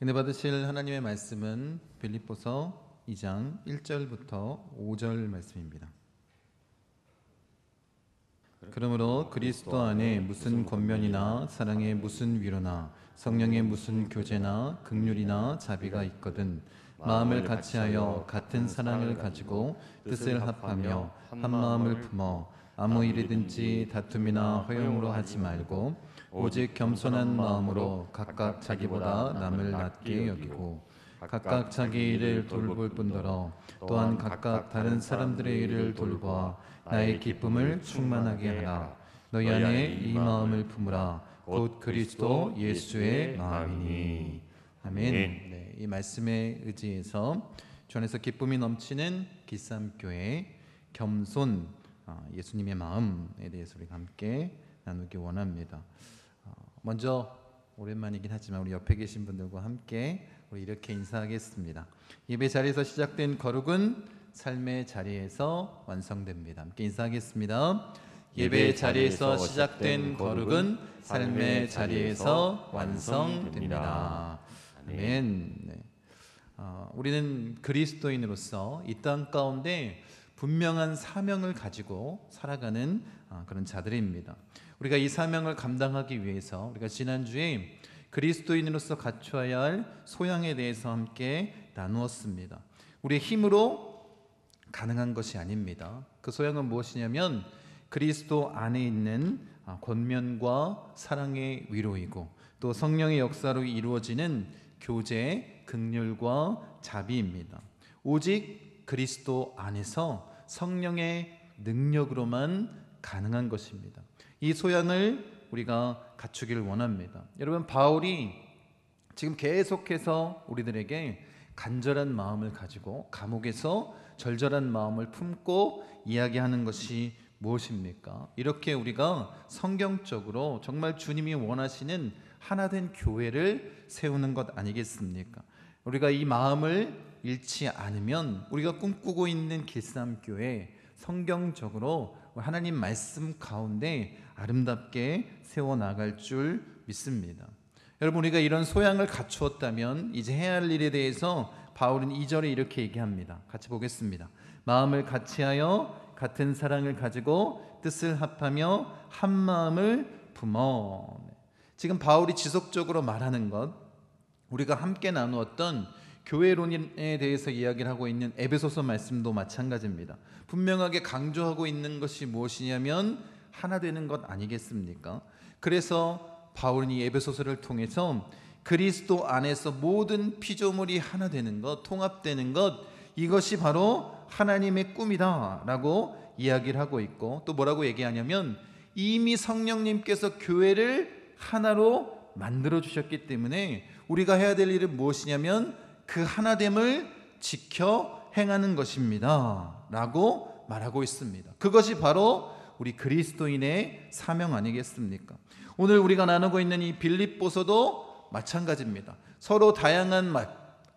은혜 받으실 하나님의 말씀은 빌립보서 2장 1절부터 5절 말씀입니다. 그러므로 그리스도 안에 무슨 권면이나 사랑의 무슨 위로나 성령의 무슨 교제나 긍휼이나 자비가 있거든 마음을 같이하여 같은 사랑을 가지고 뜻을 합하며 한 마음을 품어 아무 일이든지 다툼이나 허용으로 하지 말고 오직 겸손한 마음으로 각각 자기보다 남을 낮게 여기고 각각 자기 일을 돌볼 뿐더러 또한 각각 다른 사람들의 일을 돌보아 나의 기쁨을 충만하게 하라. 너희 안에 이 마음을 품으라. 곧 그리스도 예수의 마음이니. 아멘. 네, 이 말씀에 의지해서 주 안에서 기쁨이 넘치는 기쌈교회 겸손 예수님의 마음에 대해서 우리가 함께 나누기 원합니다. 먼저 오랜만이긴 하지만 우리 옆에 계신 분들과 함께 우리 이렇게 인사하겠습니다. 예배 자리에서 시작된 거룩은 삶의 자리에서 완성됩니다. 함께 인사하겠습니다. 예배 자리에서 시작된 거룩은 삶의 자리에서 완성됩니다. 아멘. 네. 우리는 그리스도인으로서 이 땅 가운데 분명한 사명을 가지고 살아가는 그런 자들입니다. 우리가 이 사명을 감당하기 위해서 우리가 지난주에 그리스도인으로서 갖추어야 할 소양에 대해서 함께 나누었습니다. 우리의 힘으로 가능한 것이 아닙니다. 그 소양은 무엇이냐면 그리스도 안에 있는 권면과 사랑의 위로이고 또 성령의 역사로 이루어지는 교제, 긍휼과 자비입니다. 오직 그리스도 안에서 성령의 능력으로만 가능한 것입니다. 이 소양을 우리가 갖추기를 원합니다. 여러분, 바울이 지금 계속해서 우리들에게 간절한 마음을 가지고 감옥에서 절절한 마음을 품고 이야기하는 것이 무엇입니까? 이렇게 우리가 성경적으로 정말 주님이 원하시는 하나된 교회를 세우는 것 아니겠습니까? 우리가 이 마음을 잃지 않으면 우리가 꿈꾸고 있는 길쌈교회 성경적으로 하나님 말씀 가운데 아름답게 세워나갈 줄 믿습니다. 여러분, 우리가 이런 소양을 갖추었다면 이제 해야 할 일에 대해서 바울은 2절에 이렇게 얘기합니다. 같이 보겠습니다. 마음을 같이하여 같은 사랑을 가지고 뜻을 합하며 한 마음을 품어. 지금 바울이 지속적으로 말하는 것, 우리가 함께 나누었던 교회론에 대해서 이야기를 하고 있는 에베소서 말씀도 마찬가지입니다. 분명하게 강조하고 있는 것이 무엇이냐면 하나 되는 것 아니겠습니까? 그래서 바울은 이 에베소서를 통해서 그리스도 안에서 모든 피조물이 하나 되는 것, 통합되는 것, 이것이 바로 하나님의 꿈이다 라고 이야기를 하고 있고, 또 뭐라고 얘기하냐면 이미 성령님께서 교회를 하나로 만들어 주셨기 때문에 우리가 해야 될 일은 무엇이냐면 그 하나됨을 지켜 행하는 것입니다 라고 말하고 있습니다. 그것이 바로 우리 그리스도인의 사명 아니겠습니까? 오늘 우리가 나누고 있는 이 빌립보서도 마찬가지입니다. 서로 다양한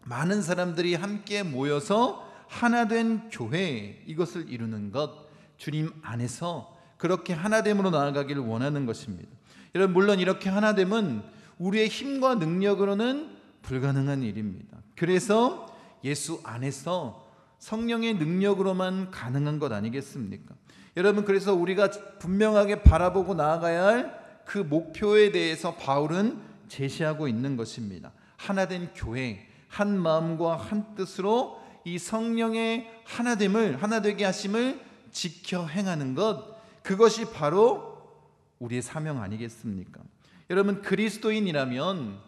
많은 사람들이 함께 모여서 하나된 교회, 이것을 이루는 것, 주님 안에서 그렇게 하나됨으로 나아가기를 원하는 것입니다. 여러분, 물론 이렇게 하나됨은 우리의 힘과 능력으로는 불가능한 일입니다. 그래서 예수 안에서 성령의 능력으로만 가능한 것 아니겠습니까? 여러분, 그래서 우리가 분명하게 바라보고 나아가야 할 그 목표에 대해서 바울은 제시하고 있는 것입니다. 하나된 교회, 한 마음과 한 뜻으로 이 성령의 하나됨을, 하나되게 하심을 지켜 행하는 것, 그것이 바로 우리의 사명 아니겠습니까? 여러분, 그리스도인이라면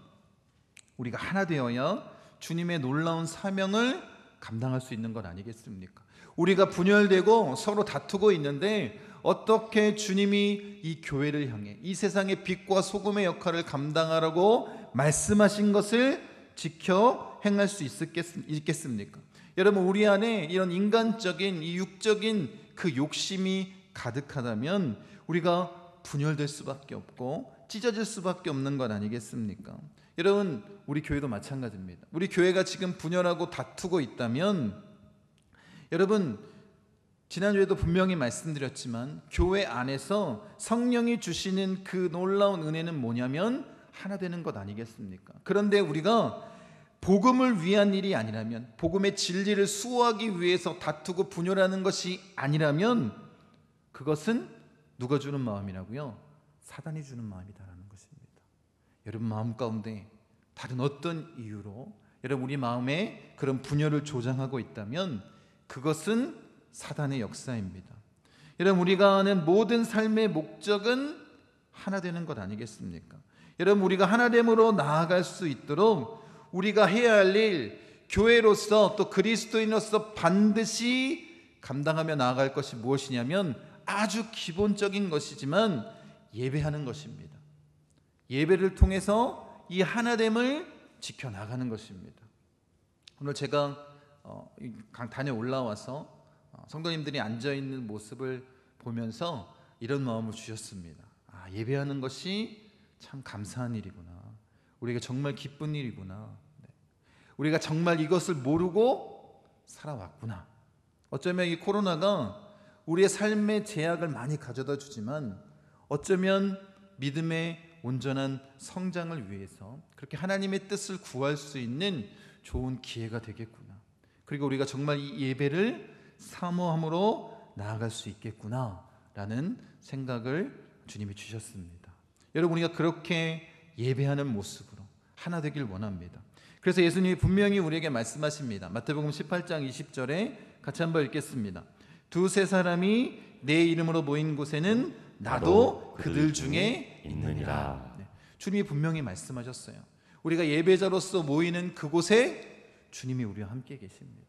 우리가 하나 되어야 주님의 놀라운 사명을 감당할 수 있는 것 아니겠습니까? 우리가 분열되고 서로 다투고 있는데 어떻게 주님이 이 교회를 향해 이 세상의 빛과 소금의 역할을 감당하라고 말씀하신 것을 지켜 행할 수 있겠습니까? 여러분, 우리 안에 이런 인간적인, 이 육적인 그 욕심이 가득하다면 우리가 분열될 수밖에 없고 찢어질 수밖에 없는 것 아니겠습니까? 여러분, 우리 교회도 마찬가지입니다. 우리 교회가 지금 분열하고 다투고 있다면, 여러분, 지난주에도 분명히 말씀드렸지만 교회 안에서 성령이 주시는 그 놀라운 은혜는 뭐냐면 하나 되는 것 아니겠습니까? 그런데 우리가 복음을 위한 일이 아니라면, 복음의 진리를 수호하기 위해서 다투고 분열하는 것이 아니라면 그것은 누가 주는 마음이라고요? 사단이 주는 마음이다라는 것입니다. 여러분 마음 가운데 다른 어떤 이유로 여러분 우리 마음에 그런 분열을 조장하고 있다면 그것은 사단의 역사입니다. 여러분 우리가 하는 모든 삶의 목적은 하나 되는 것 아니겠습니까? 여러분 우리가 하나됨으로 나아갈 수 있도록 우리가 해야 할 일, 교회로서 또 그리스도인으로서 반드시 감당하며 나아갈 것이 무엇이냐면 아주 기본적인 것이지만 예배하는 것입니다. 예배를 통해서 이 하나됨을 지켜나가는 것입니다. 오늘 제가 강단에 올라와서 성도님들이 앉아있는 모습을 보면서 이런 마음을 주셨습니다. 예배하는 것이 참 감사한 일이구나. 우리가 정말 기쁜 일이구나. 우리가 정말 이것을 모르고 살아왔구나. 어쩌면 이 코로나가 우리의 삶의 제약을 많이 가져다 주지만 어쩌면 믿음의 온전한 성장을 위해서 그렇게 하나님의 뜻을 구할 수 있는 좋은 기회가 되겠구나. 그리고 우리가 정말 이 예배를 사모함으로 나아갈 수 있겠구나 라는 생각을 주님이 주셨습니다. 여러분 우리가 그렇게 예배하는 모습으로 하나 되길 원합니다. 그래서 예수님이 분명히 우리에게 말씀하십니다. 마태복음 18장 20절에 같이 한번 읽겠습니다. 두세 사람이 내 이름으로 모인 곳에는 나도 그들 중에 있느니라. 주님이 분명히 말씀하셨어요. 우리가 예배자로서 모이는 그곳에 주님이 우리와 함께 계십니다.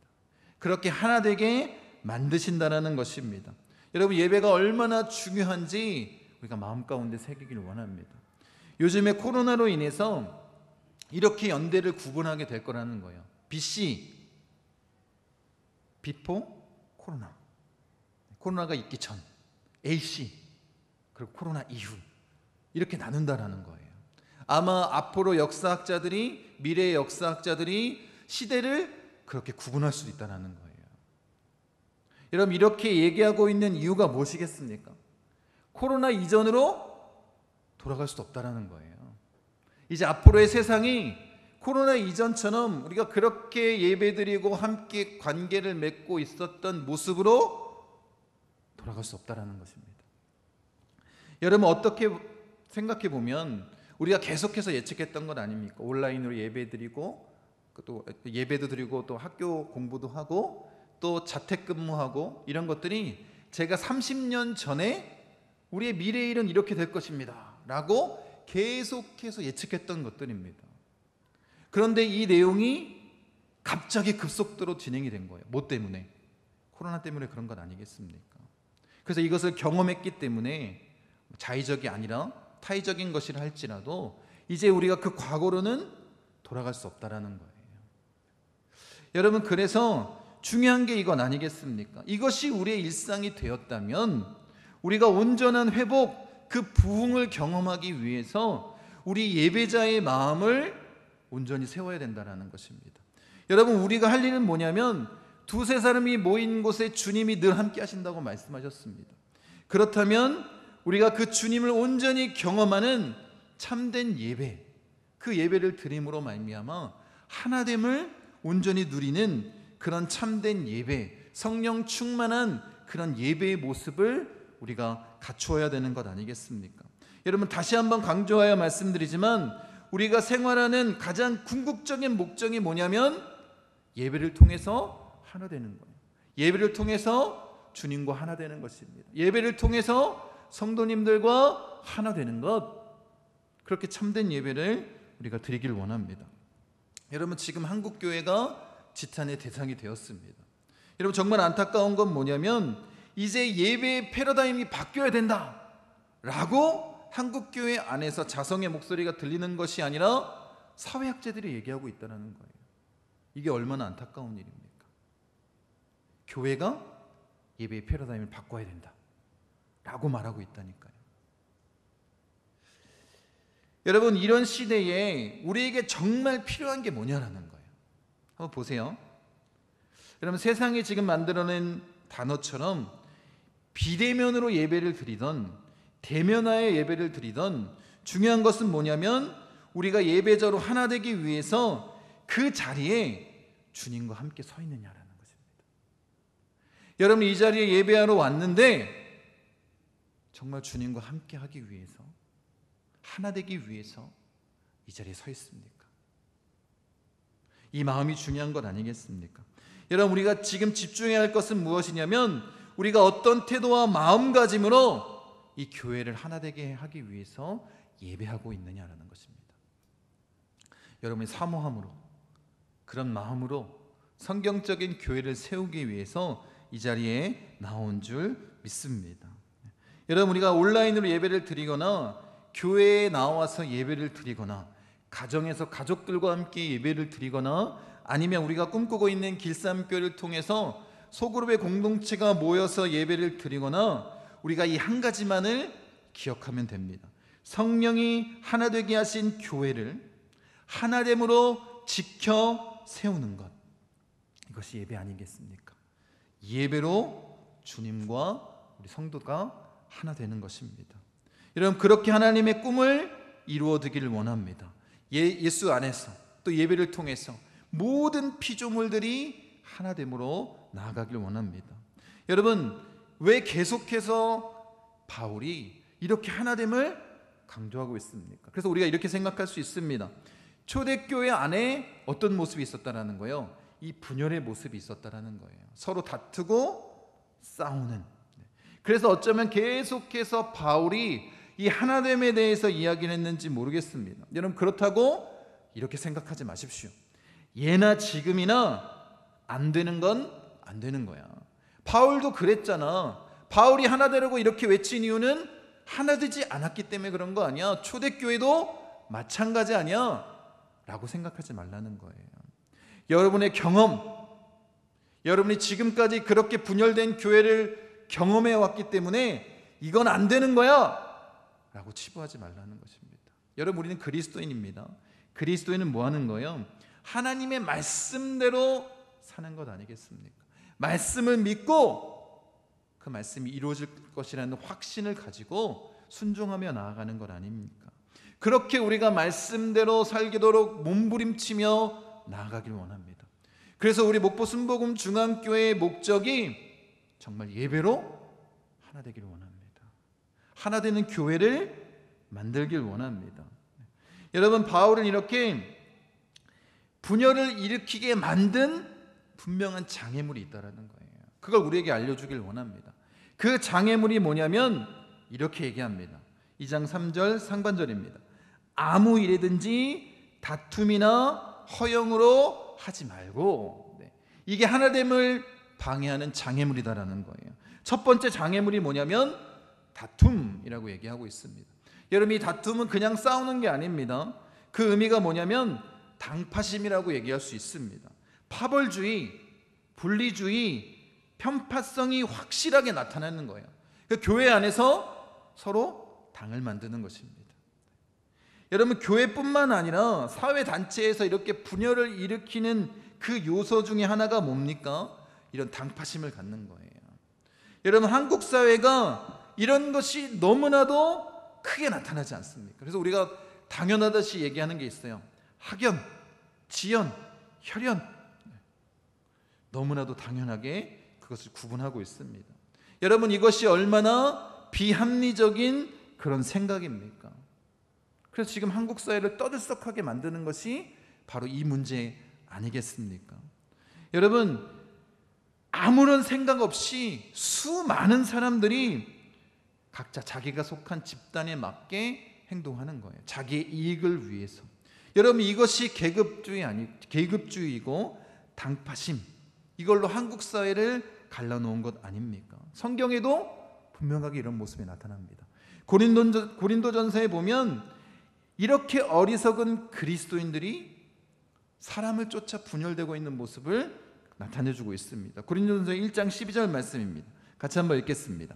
그렇게 하나 되게 만드신다라는 것입니다. 여러분 예배가 얼마나 중요한지 우리가 마음 가운데 새기길 원합니다. 요즘에 코로나로 인해서 이렇게 연대를 구분하게 될 거라는 거예요. BC, 비포 코로나, 코로나가 있기 전, AC, 그리고 코로나 이후 이렇게 나눈다라는 거예요. 아마 앞으로 역사학자들이, 미래의 역사학자들이 시대를 그렇게 구분할 수 있다는 거예요. 여러분 이렇게 얘기하고 있는 이유가 무엇이겠습니까? 코로나 이전으로 돌아갈 수 없다라는 거예요. 이제 앞으로의 세상이 코로나 이전처럼 우리가 그렇게 예배드리고 함께 관계를 맺고 있었던 모습으로 돌아갈 수 없다라는 것입니다. 여러분 어떻게 생각해 보면 우리가 계속해서 예측했던 것 아닙니까? 온라인으로 예배드리고 또 예배도 드리고 또 학교 공부도 하고 또 자택근무하고 이런 것들이 제가 30년 전에 우리의 미래의 일은 이렇게 될 것입니다 라고 계속해서 예측했던 것들입니다. 그런데 이 내용이 갑자기 급속도로 진행이 된 거예요. 뭐 때문에? 코로나 때문에 그런 것 아니겠습니까? 그래서 이것을 경험했기 때문에 자의적이 아니라 타의적인 것이라 할지라도 이제 우리가 그 과거로는 돌아갈 수 없다라는 거예요. 여러분 그래서 중요한 게 이건 아니겠습니까? 이것이 우리의 일상이 되었다면 우리가 온전한 회복, 그 부흥을 경험하기 위해서 우리 예배자의 마음을 온전히 세워야 된다는 것입니다. 여러분 우리가 할 일은 뭐냐면 두세 사람이 모인 곳에 주님이 늘 함께 하신다고 말씀하셨습니다. 그렇다면 우리가 그 주님을 온전히 경험하는 참된 예배, 그 예배를 드림으로 말미암아 하나됨을 온전히 누리는 그런 참된 예배, 성령 충만한 그런 예배의 모습을 우리가 갖추어야 되는 것 아니겠습니까? 여러분 다시 한번 강조하여 말씀드리지만 우리가 생활하는 가장 궁극적인 목적이 뭐냐면 예배를 통해서 하나 되는 거예요. 예배를 통해서 주님과 하나 되는 것입니다. 예배를 통해서 성도님들과 하나 되는 것, 그렇게 참된 예배를 우리가 드리길 원합니다. 여러분 지금 한국교회가 지탄의 대상이 되었습니다. 여러분 정말 안타까운 건 뭐냐면 이제 예배의 패러다임이 바뀌어야 된다 라고 한국교회 안에서 자성의 목소리가 들리는 것이 아니라 사회학자들이 얘기하고 있다는 거예요. 이게 얼마나 안타까운 일입니까? 교회가 예배의 패러다임을 바꿔야 된다 라고 말하고 있다니까요. 여러분 이런 시대에 우리에게 정말 필요한 게 뭐냐라는 거예요. 한번 보세요. 여러분 세상이 지금 만들어낸 단어처럼 비대면으로 예배를 드리던 대면화의 예배를 드리던 중요한 것은 뭐냐면 우리가 예배자로 하나 되기 위해서 그 자리에 주님과 함께 서 있느냐라는 것입니다. 여러분, 이 자리에 예배하러 왔는데 정말 주님과 함께 하기 위해서, 하나 되기 위해서 이 자리에 서 있습니까? 이 마음이 중요한 것 아니겠습니까? 여러분, 우리가 지금 집중해야 할 것은 무엇이냐면 우리가 어떤 태도와 마음가짐으로 이 교회를 하나 되게 하기 위해서 예배하고 있느냐라는 것입니다. 여러분이 사모함으로, 그런 마음으로 성경적인 교회를 세우기 위해서 이 자리에 나온 줄 믿습니다. 여러분, 우리가 온라인으로 예배를 드리거나 교회에 나와서 예배를 드리거나 가정에서 가족들과 함께 예배를 드리거나 아니면 우리가 꿈꾸고 있는 길쌈교회를 통해서 소그룹의 공동체가 모여서 예배를 드리거나 우리가 이 한 가지만을 기억하면 됩니다. 성령이 하나 되게 하신 교회를 하나됨으로 지켜 세우는 것, 이것이 예배 아니겠습니까? 예배로 주님과 우리 성도가 하나 되는 것입니다. 여러분, 그렇게 하나님의 꿈을 이루어지기를 원합니다. 예수 안에서 또 예배를 통해서 모든 피조물들이 하나됨으로 나아가기를 원합니다. 여러분, 왜 계속해서 바울이 이렇게 하나됨을 강조하고 있습니까? 그래서 우리가 이렇게 생각할 수 있습니다. 초대교회 안에 어떤 모습이 있었다라는 거예요? 이 분열의 모습이 있었다라는 거예요. 서로 다투고 싸우는. 그래서 어쩌면 계속해서 바울이 이 하나됨에 대해서 이야기를 했는지 모르겠습니다. 여러분, 그렇다고 이렇게 생각하지 마십시오. 예나 지금이나 안 되는 건 안 되는 거야. 바울도 그랬잖아. 바울이 하나 되려고 이렇게 외친 이유는 하나 되지 않았기 때문에 그런 거 아니야. 초대교회도 마찬가지 아니야 라고 생각하지 말라는 거예요. 여러분의 경험, 여러분이 지금까지 그렇게 분열된 교회를 경험해 왔기 때문에 이건 안 되는 거야 라고 치부하지 말라는 것입니다. 여러분, 우리는 그리스도인입니다. 그리스도인은 뭐 하는 거예요? 하나님의 말씀대로 사는 것 아니겠습니까? 말씀을 믿고 그 말씀이 이루어질 것이라는 확신을 가지고 순종하며 나아가는 것 아닙니까? 그렇게 우리가 말씀대로 살도록 몸부림치며 나아가길 원합니다. 그래서 우리 목포 순복음 중앙교회의 목적이 정말 예배로 하나 되기를 원합니다. 하나 되는 교회를 만들길 원합니다. 여러분, 바울은 이렇게 분열을 일으키게 만든 분명한 장애물이 있다는 거예요. 그걸 우리에게 알려주길 원합니다. 그 장애물이 뭐냐면 이렇게 얘기합니다. 2장 3절 상반절입니다. 아무 일이든지 다툼이나 허영으로 하지 말고. 이게 하나됨을 방해하는 장애물이다라는 거예요. 첫 번째 장애물이 뭐냐면 다툼이라고 얘기하고 있습니다. 여러분, 이 다툼은 그냥 싸우는 게 아닙니다. 그 의미가 뭐냐면 당파심이라고 얘기할 수 있습니다. 파벌주의, 분리주의, 편파성이 확실하게 나타나는 거예요. 그 교회 안에서 서로 당을 만드는 것입니다. 여러분, 교회뿐만 아니라 사회단체에서 이렇게 분열을 일으키는 그 요소 중에 하나가 뭡니까? 이런 당파심을 갖는 거예요. 여러분, 한국 사회가 이런 것이 너무나도 크게 나타나지 않습니까? 그래서 우리가 당연하듯이 얘기하는 게 있어요. 학연, 지연, 혈연. 너무나도 당연하게 그것을 구분하고 있습니다. 여러분, 이것이 얼마나 비합리적인 그런 생각입니까? 그래서 지금 한국 사회를 떠들썩하게 만드는 것이 바로 이 문제 아니겠습니까? 여러분, 아무런 생각 없이 수많은 사람들이 각자 자기가 속한 집단에 맞게 행동하는 거예요. 자기의 이익을 위해서. 여러분, 이것이 계급주의이고 당파심, 이걸로 한국 사회를 갈라놓은 것 아닙니까? 성경에도 분명하게 이런 모습이 나타납니다. 고린도전서에 보면 이렇게 어리석은 그리스도인들이 사람을 쫓아 분열되고 있는 모습을 나타내주고 있습니다. 고린도전서 1장 12절 말씀입니다. 같이 한번 읽겠습니다.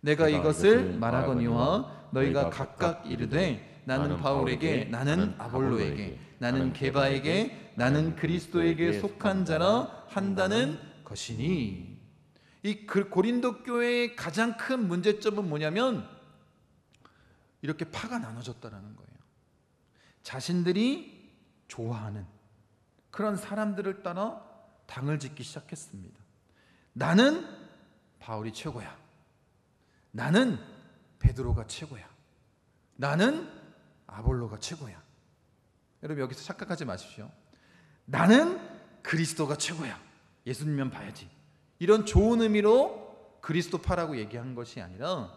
내가 이것을 말하거니와 너희가 각각 이르되 나는 바울에게, 나는 아볼로에게, 나는 게바에게, 나는 그리스도에게 속한 자라 한다는 것이니. 이 고린도 교회의 가장 큰 문제점은 뭐냐면 이렇게 파가 나눠졌다라는 거예요. 자신들이 좋아하는 그런 사람들을 따라 당을 짓기 시작했습니다. 나는 바울이 최고야. 나는 베드로가 최고야. 나는 아볼로가 최고야. 여러분 여기서 착각하지 마십시오. 나는 그리스도가 최고야. 예수님만 봐야지. 이런 좋은 의미로 그리스도파라고 얘기한 것이 아니라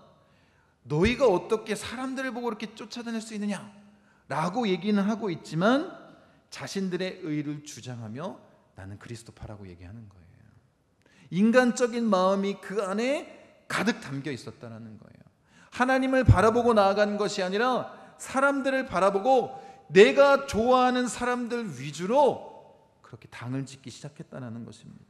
너희가 어떻게 사람들을 보고 이렇게 쫓아다닐 수 있느냐 라고 얘기는 하고 있지만 자신들의 의를 주장하며 나는 그리스도파라고 얘기하는 거예요. 인간적인 마음이 그 안에 가득 담겨 있었다는 거예요. 하나님을 바라보고 나아간 것이 아니라 사람들을 바라보고 내가 좋아하는 사람들 위주로 그렇게 당을 짓기 시작했다는 것입니다.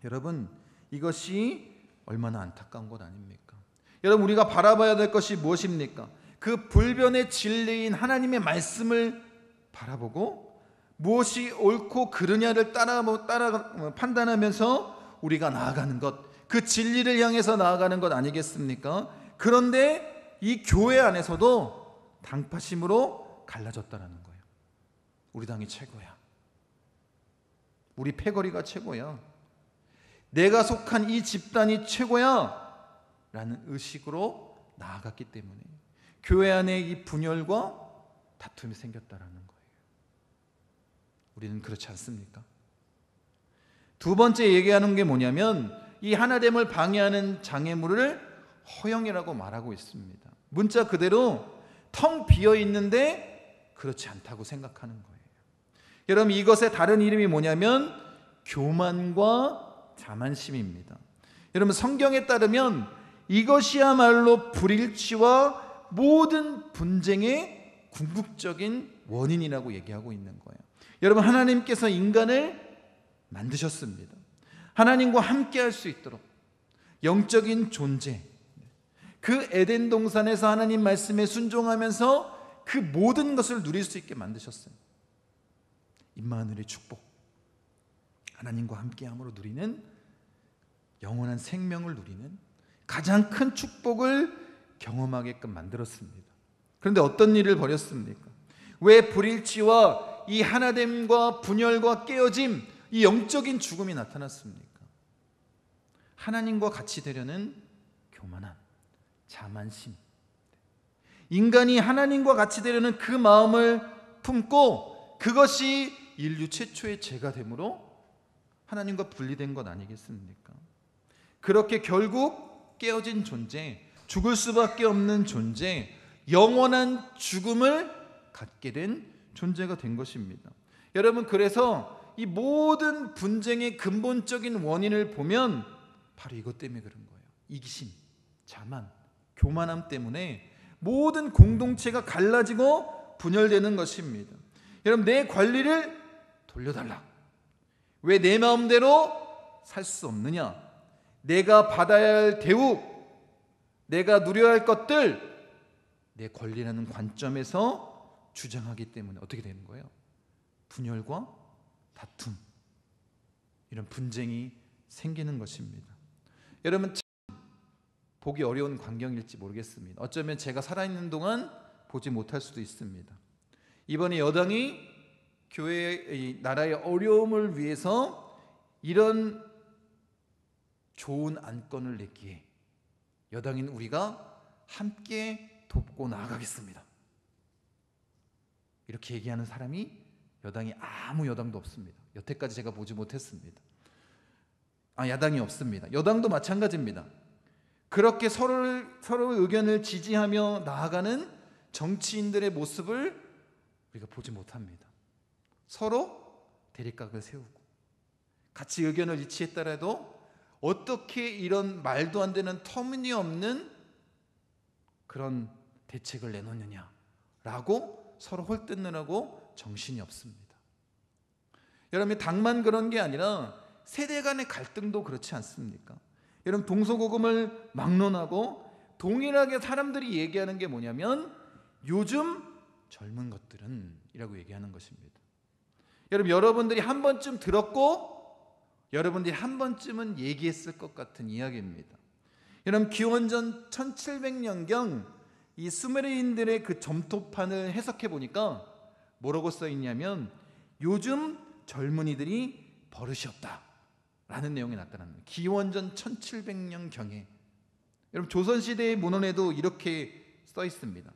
여러분 이것이 얼마나 안타까운 것 아닙니까? 여러분 우리가 바라봐야 될 것이 무엇입니까? 그 불변의 진리인 하나님의 말씀을 바라보고 무엇이 옳고 그르냐를 따라 판단하면서 우리가 나아가는 것, 그 진리를 향해서 나아가는 것 아니겠습니까? 그런데 이 교회 안에서도 당파심으로 갈라졌다는 거예요. 우리 당이 최고야. 우리 패거리가 최고야. 내가 속한 이 집단이 최고야 라는 의식으로 나아갔기 때문에 교회 안에 이 분열과 다툼이 생겼다는 거예요. 우리는 그렇지 않습니까? 두 번째 얘기하는 게 뭐냐면 이 하나됨을 방해하는 장애물을 허영이라고 말하고 있습니다. 문자 그대로 텅 비어 있는데 그렇지 않다고 생각하는 거예요. 여러분 이것의 다른 이름이 뭐냐면 교만과 자만심입니다. 여러분 성경에 따르면 이것이야말로 불일치와 모든 분쟁의 궁극적인 원인이라고 얘기하고 있는 거예요. 여러분 하나님께서 인간을 만드셨습니다. 하나님과 함께 할 수 있도록 영적인 존재, 그 에덴 동산에서 하나님 말씀에 순종하면서 그 모든 것을 누릴 수 있게 만드셨어요. 임마누엘의 축복, 하나님과 함께함으로 누리는 영원한 생명을 누리는 가장 큰 축복을 경험하게끔 만들었습니다. 그런데 어떤 일을 벌였습니까? 왜 불일치와 이 하나됨과 분열과 깨어짐, 이 영적인 죽음이 나타났습니까? 하나님과 같이 되려는 교만함, 자만심. 인간이 하나님과 같이 되려는 그 마음을 품고 그것이 인류 최초의 죄가 되므로 하나님과 분리된 것 아니겠습니까? 그렇게 결국 깨어진 존재, 죽을 수밖에 없는 존재, 영원한 죽음을 갖게 된 존재가 된 것입니다. 여러분 그래서 이 모든 분쟁의 근본적인 원인을 보면 바로 이것 때문에 그런 거예요. 이기심, 자만, 교만함 때문에 모든 공동체가 갈라지고 분열되는 것입니다. 여러분 내 권리를 돌려달라. 왜 내 마음대로 살 수 없느냐? 내가 받아야 할 대우, 내가 누려야 할 것들, 내 권리라는 관점에서 주장하기 때문에 어떻게 되는 거예요? 분열과 다툼, 이런 분쟁이 생기는 것입니다. 여러분 참 보기 어려운 광경일지 모르겠습니다. 어쩌면 제가 살아있는 동안 보지 못할 수도 있습니다. 이번에 여당이 교회의 나라의 어려움을 위해서 이런 좋은 안건을 냈기에 여당인 우리가 함께 돕고 나아가겠습니다. 이렇게 얘기하는 사람이 여당이 아무 여당도 없습니다. 여태까지 제가 보지 못했습니다. 야당이 없습니다. 여당도 마찬가지입니다. 그렇게 서로의 의견을 지지하며 나아가는 정치인들의 모습을 우리가 보지 못합니다. 서로 대립각을 세우고 같이 의견을 일치했더라도 어떻게 이런 말도 안 되는 터무니없는 그런 대책을 내놓느냐라고 서로 헐뜯느라고 정신이 없습니다. 여러분 당만 그런 게 아니라 세대 간의 갈등도 그렇지 않습니까? 여러분 동서고금을 막론하고 동일하게 사람들이 얘기하는 게 뭐냐면 요즘 젊은 것들은 이라고 얘기하는 것입니다. 여러분들이 한 번쯤 들었고 여러분들이 한 번쯤은 얘기했을 것 같은 이야기입니다. 여러분 기원전 1700년경 이 수메르인들의 그 점토판을 해석해 보니까 뭐라고 써 있냐면 요즘 젊은이들이 버릇이 없다라는 내용이 나타납니다. 기원전 1700년경에 여러분 조선시대의 문헌에도 이렇게 써 있습니다.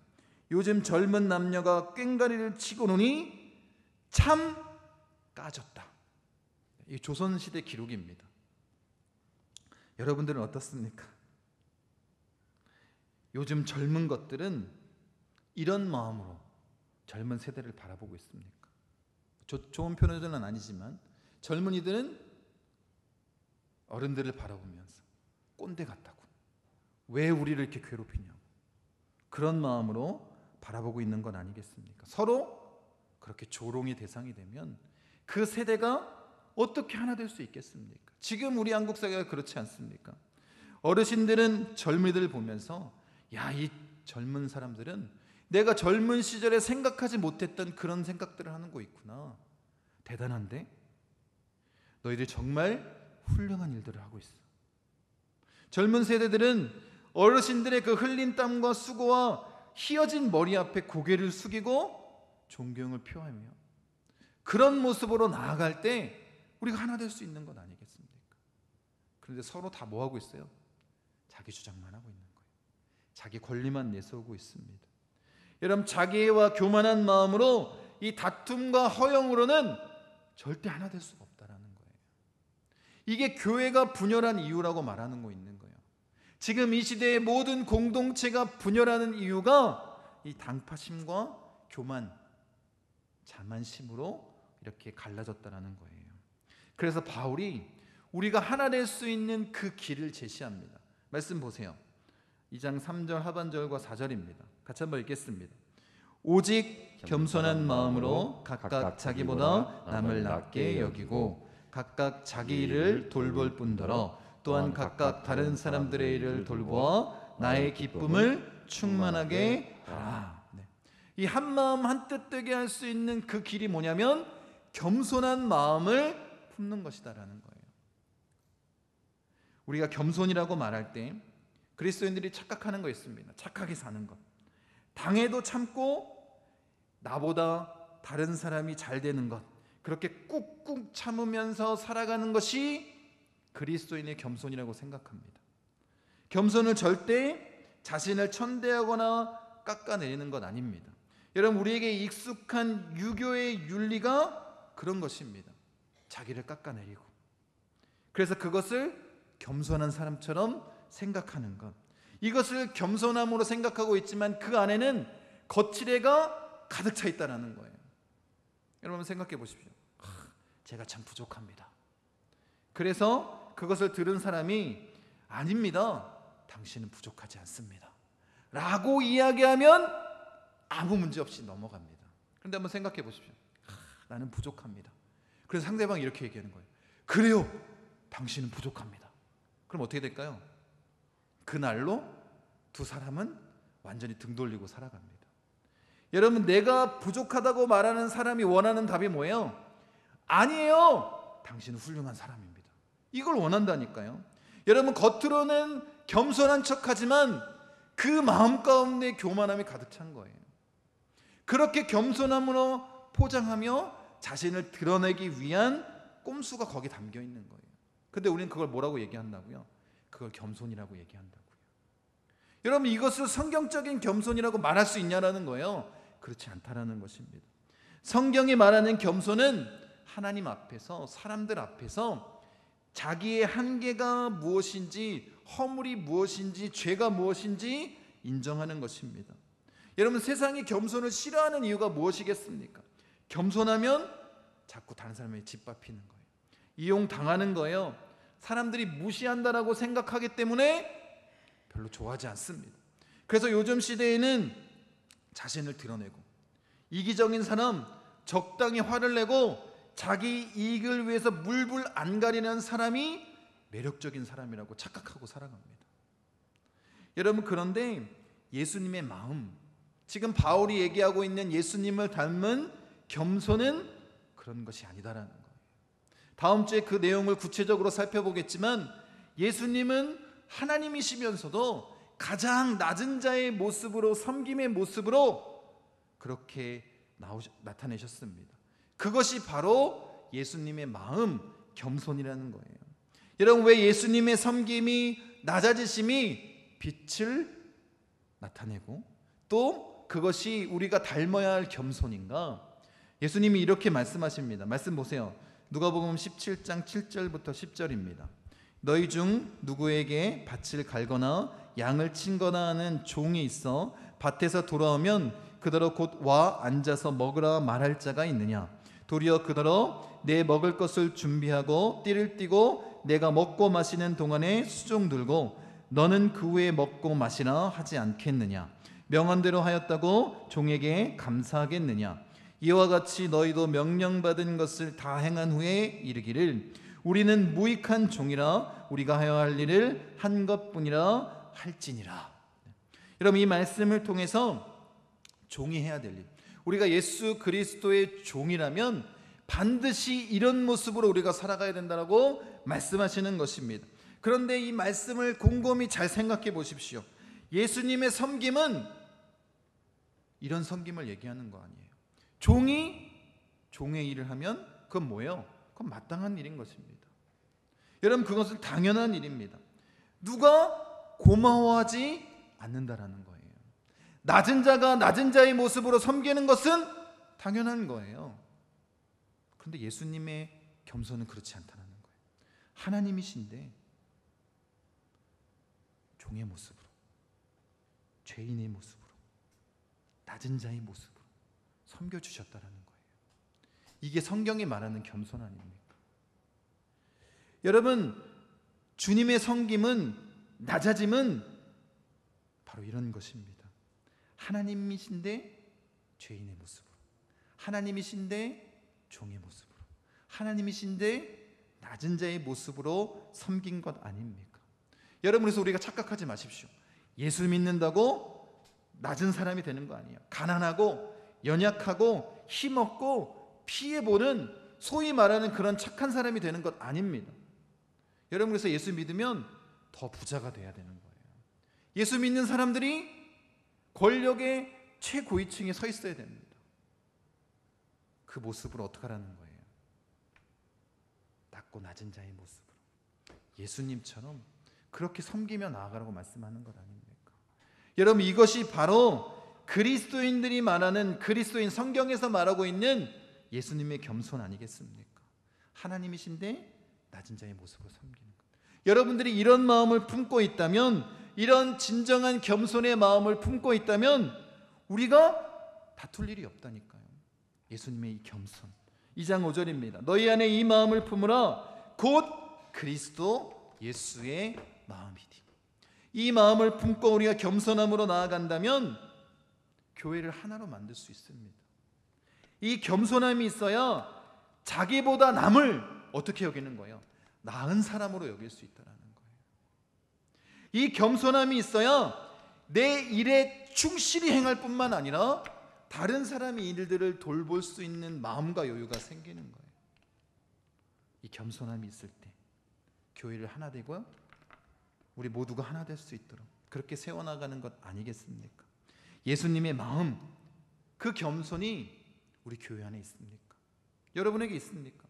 요즘 젊은 남녀가 꽹과리를 치고 노니 참 까졌다. 이 조선시대 기록입니다. 여러분들은 어떻습니까? 요즘 젊은 것들은 이런 마음으로 젊은 세대를 바라보고 있습니까? 좋은 표현은 아니지만 젊은이들은 어른들을 바라보면서 꼰대 같다고, 왜 우리를 이렇게 괴롭히냐고, 그런 마음으로 바라보고 있는 건 아니겠습니까? 서로 그렇게 조롱의 대상이 되면 그 세대가 어떻게 하나 될 수 있겠습니까? 지금 우리 한국 사회가 그렇지 않습니까? 어르신들은 젊은이들을 보면서 야, 이 젊은 사람들은 내가 젊은 시절에 생각하지 못했던 그런 생각들을 하는 거 있구나. 대단한데? 너희들 정말 훌륭한 일들을 하고 있어. 젊은 세대들은 어르신들의 그 흘린 땀과 수고와 휘어진 머리 앞에 고개를 숙이고 존경을 표하며 그런 모습으로 나아갈 때 우리가 하나 될 수 있는 것 아니겠습니까? 그런데 서로 다 뭐 하고 있어요? 자기 주장만 하고 있는 거예요. 자기 권리만 내세우고 있습니다. 여러분, 자기애와 교만한 마음으로 이 다툼과 허영으로는 절대 하나 될 수가 없다라는 거예요. 이게 교회가 분열한 이유라고 말하는 거 있는 거예요. 지금 이 시대의 모든 공동체가 분열하는 이유가 이 당파심과 교만, 자만심으로 이렇게 갈라졌다라는 거예요. 그래서 바울이 우리가 하나 될 수 있는 그 길을 제시합니다. 말씀 보세요. 2장 3절 하반절과 4절입니다. 같이 한번 읽겠습니다. 오직 겸손한 마음으로 각각 자기보다 남을 낮게 여기고 각각 자기 일을 돌볼 뿐더러 또한 각각 다른 사람들의 일을 돌보아 나의 기쁨을 충만하게 하라. 이 한마음 한뜻 되게 할 수 있는 그 길이 뭐냐면 겸손한 마음을 품는 것이다라는 거예요. 우리가 겸손이라고 말할 때 그리스도인들이 착각하는 거 있습니다. 착하게 사는 것, 당해도 참고 나보다 다른 사람이 잘 되는 것, 그렇게 꾹꾹 참으면서 살아가는 것이 그리스도인의 겸손이라고 생각합니다. 겸손은 절대 자신을 천대하거나 깎아내리는 것 아닙니다. 여러분, 우리에게 익숙한 유교의 윤리가 그런 것입니다. 자기를 깎아내리고, 그래서 그것을 겸손한 사람처럼 생각하는 것, 이것을 겸손함으로 생각하고 있지만 그 안에는 거칠애가 가득 차 있다는 거예요. 여러분 생각해 보십시오. 제가 참 부족합니다. 그래서 그것을 들은 사람이 아닙니다, 당신은 부족하지 않습니다 라고 이야기하면 아무 문제 없이 넘어갑니다. 그런데 한번 생각해 보십시오. 나는 부족합니다. 그래서 상대방이 이렇게 얘기하는 거예요. 그래요, 당신은 부족합니다. 그럼 어떻게 될까요? 그날로 두 사람은 완전히 등 돌리고 살아갑니다. 여러분, 내가 부족하다고 말하는 사람이 원하는 답이 뭐예요? 아니에요, 당신은 훌륭한 사람입니다. 이걸 원한다니까요. 여러분, 겉으로는 겸손한 척하지만 그 마음 가운데 교만함이 가득 찬 거예요. 그렇게 겸손함으로 포장하며 자신을 드러내기 위한 꼼수가 거기 담겨 있는 거예요. 근데 우리는 그걸 뭐라고 얘기한다고요? 그걸 겸손이라고 얘기한다고요. 여러분, 이것을 성경적인 겸손이라고 말할 수 있냐라는 거예요. 그렇지 않다라는 것입니다. 성경이 말하는 겸손은 하나님 앞에서, 사람들 앞에서 자기의 한계가 무엇인지, 허물이 무엇인지, 죄가 무엇인지 인정하는 것입니다. 여러분, 세상이 겸손을 싫어하는 이유가 무엇이겠습니까? 겸손하면 자꾸 다른 사람에게 짓밟히는 거예요. 이용당하는 거예요. 사람들이 무시한다라고 생각하기 때문에 별로 좋아하지 않습니다. 그래서 요즘 시대에는 자신을 드러내고 이기적인 사람, 적당히 화를 내고 자기 이익을 위해서 물불 안 가리는 사람이 매력적인 사람이라고 착각하고 살아갑니다. 여러분, 그런데 예수님의 마음, 지금 바울이 얘기하고 있는 예수님을 닮은 겸손은 그런 것이 아니다라는 거예요. 다음 주에 그 내용을 구체적으로 살펴보겠지만 예수님은 하나님이시면서도 가장 낮은 자의 모습으로, 섬김의 모습으로 그렇게 나타내셨습니다. 그것이 바로 예수님의 마음, 겸손이라는 거예요. 여러분, 왜 예수님의 섬김이, 낮아지심이 빛을 나타내고 또 그것이 우리가 닮아야 할 겸손인가? 예수님이 이렇게 말씀하십니다. 말씀 보세요. 누가복음 17장 7절부터 10절입니다. 너희 중 누구에게 밭을 갈거나 양을 친거나 하는 종이 있어 밭에서 돌아오면 그더러 곧 와 앉아서 먹으라 말할 자가 있느냐? 도리어 그더러 내 먹을 것을 준비하고 띠를 띠고 내가 먹고 마시는 동안에 수종 들고 너는 그 후에 먹고 마시라 하지 않겠느냐? 명한대로 하였다고 종에게 감사하겠느냐? 이와 같이 너희도 명령받은 것을 다 행한 후에 이르기를 우리는 무익한 종이라 우리가 하여야 할 일을 한 것뿐이라 할지니라. 여러분, 이 말씀을 통해서 종이 해야 될 일, 우리가 예수 그리스도의 종이라면 반드시 이런 모습으로 우리가 살아가야 된다고 말씀하시는 것입니다. 그런데 이 말씀을 곰곰이 잘 생각해 보십시오. 예수님의 섬김은 이런 섬김을 얘기하는 거 아니에요. 종이 종의 일을 하면 그건 뭐예요? 그건 마땅한 일인 것입니다. 여러분, 그것은 당연한 일입니다. 누가 고마워하지 않는다라는 거예요. 낮은 자가 낮은 자의 모습으로 섬기는 것은 당연한 거예요. 그런데 예수님의 겸손은 그렇지 않다는 거예요. 하나님이신데 종의 모습으로, 죄인의 모습으로, 낮은 자의 모습으로 섬겨주셨다라는 거예요. 이게 성경이 말하는 겸손 아닙니까? 여러분, 주님의 섬김은, 낮아짐은 바로 이런 것입니다. 하나님이신데 죄인의 모습으로, 하나님이신데 종의 모습으로, 하나님이신데 낮은 자의 모습으로 섬긴 것 아닙니까? 여러분, 그래서 우리가 착각하지 마십시오. 예수 믿는다고 낮은 사람이 되는 거 아니에요. 가난하고 연약하고 힘없고 피해보는, 소위 말하는 그런 착한 사람이 되는 것 아닙니다. 여러분, 그래서 예수 믿으면 더 부자가 돼야 되는 거예요. 예수 믿는 사람들이 권력의 최고위층에 서 있어야 됩니다. 그 모습으로 어떻게 하라는 거예요? 낮고 낮은 자의 모습으로 예수님처럼 그렇게 섬기며 나아가라고 말씀하는 것 아닙니까? 여러분, 이것이 바로 그리스도인들이 말하는, 그리스도인 성경에서 말하고 있는 예수님의 겸손 아니겠습니까? 하나님이신데 낮은 자의 모습으로 섬기는 것. 여러분들이 이런 마음을 품고 있다면, 이런 진정한 겸손의 마음을 품고 있다면 우리가 다툴 일이 없다니까요. 예수님의 이 겸손, 2장 5절입니다. 너희 안에 이 마음을 품으라 곧 그리스도 예수의 마음이니. 이 마음을 품고 우리가 겸손함으로 나아간다면 교회를 하나로 만들 수 있습니다. 이 겸손함이 있어야 자기보다 남을 어떻게 여기는 거예요? 나은 사람으로 여길 수 있다는 거예요. 이 겸손함이 있어야 내 일에 충실히 행할 뿐만 아니라 다른 사람의 일들을 돌볼 수 있는 마음과 여유가 생기는 거예요. 이 겸손함이 있을 때 교회를 하나 되고요, 우리 모두가 하나 될 수 있도록 그렇게 세워나가는 것 아니겠습니까? 예수님의 마음, 그 겸손이 우리 교회 안에 있습니까? 여러분에게 있습니까?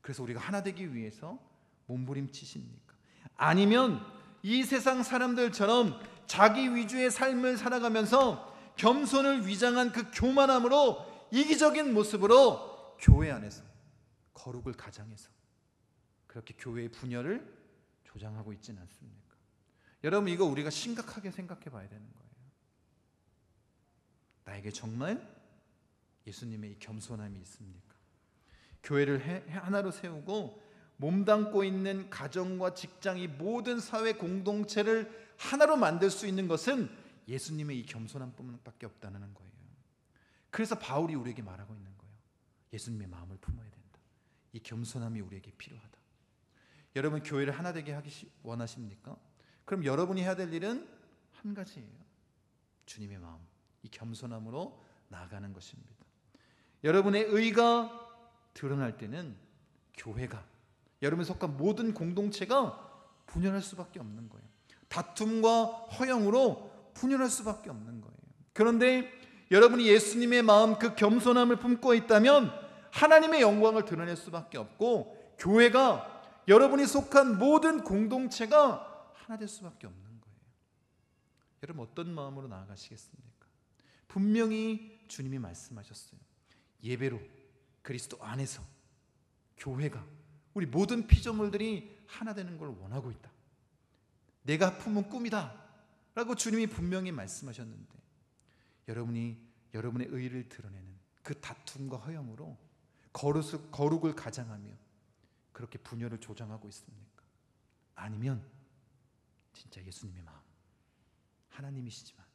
그래서 우리가 하나 되기 위해서 몸부림치십니까? 아니면 이 세상 사람들처럼 자기 위주의 삶을 살아가면서 겸손을 위장한 그 교만함으로, 이기적인 모습으로 교회 안에서 거룩을 가장해서 그렇게 교회의 분열을 조장하고 있지는 않습니까? 여러분, 이거 우리가 심각하게 생각해 봐야 되는 거예요. 나에게 정말 예수님의 이 겸손함이 있습니까? 교회를 하나로 세우고 몸담고 있는 가정과 직장, 이 모든 사회 공동체를 하나로 만들 수 있는 것은 예수님의 이 겸손함뿐밖에 없다는 거예요. 그래서 바울이 우리에게 말하고 있는 거예요. 예수님의 마음을 품어야 된다. 이 겸손함이 우리에게 필요하다. 여러분, 교회를 하나 되게 하기 원하십니까? 그럼 여러분이 해야 될 일은 한 가지예요. 주님의 마음, 이 겸손함으로 나아가는 것입니다. 여러분의 의가 드러날 때는 교회가, 여러분이 속한 모든 공동체가 분열할 수밖에 없는 거예요. 다툼과 허영으로 분열할 수밖에 없는 거예요. 그런데 여러분이 예수님의 마음, 그 겸손함을 품고 있다면 하나님의 영광을 드러낼 수밖에 없고, 교회가, 여러분이 속한 모든 공동체가 하나 될 수밖에 없는 거예요. 여러분, 어떤 마음으로 나아가시겠습니까? 분명히 주님이 말씀하셨어요. 예배로, 그리스도 안에서 교회가, 우리 모든 피조물들이 하나 되는 걸 원하고 있다. 내가 품은 꿈이다 라고 주님이 분명히 말씀하셨는데, 여러분이 여러분의 의의를 드러내는 그 다툼과 허영으로 거룩을 가장하며 그렇게 분열을 조장하고 있습니까? 아니면 진짜 예수님의 마음, 하나님이시지만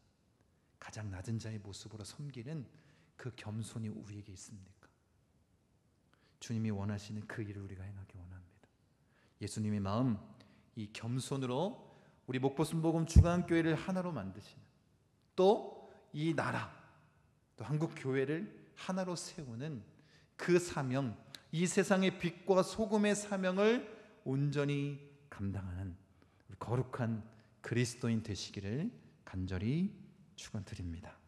가장 낮은 자의 모습으로 섬기는 그 겸손이 우리에게 있습니까? 주님이 원하시는 그 일을 우리가 행하기 원합니다. 예수님의 마음, 이 겸손으로 우리 목포순복음 중앙교회를 하나로 만드시는, 또 이 나라, 또 한국교회를 하나로 세우는 그 사명, 이 세상의 빛과 소금의 사명을 온전히 감당하는 거룩한 그리스도인 되시기를 간절히 축원드립니다.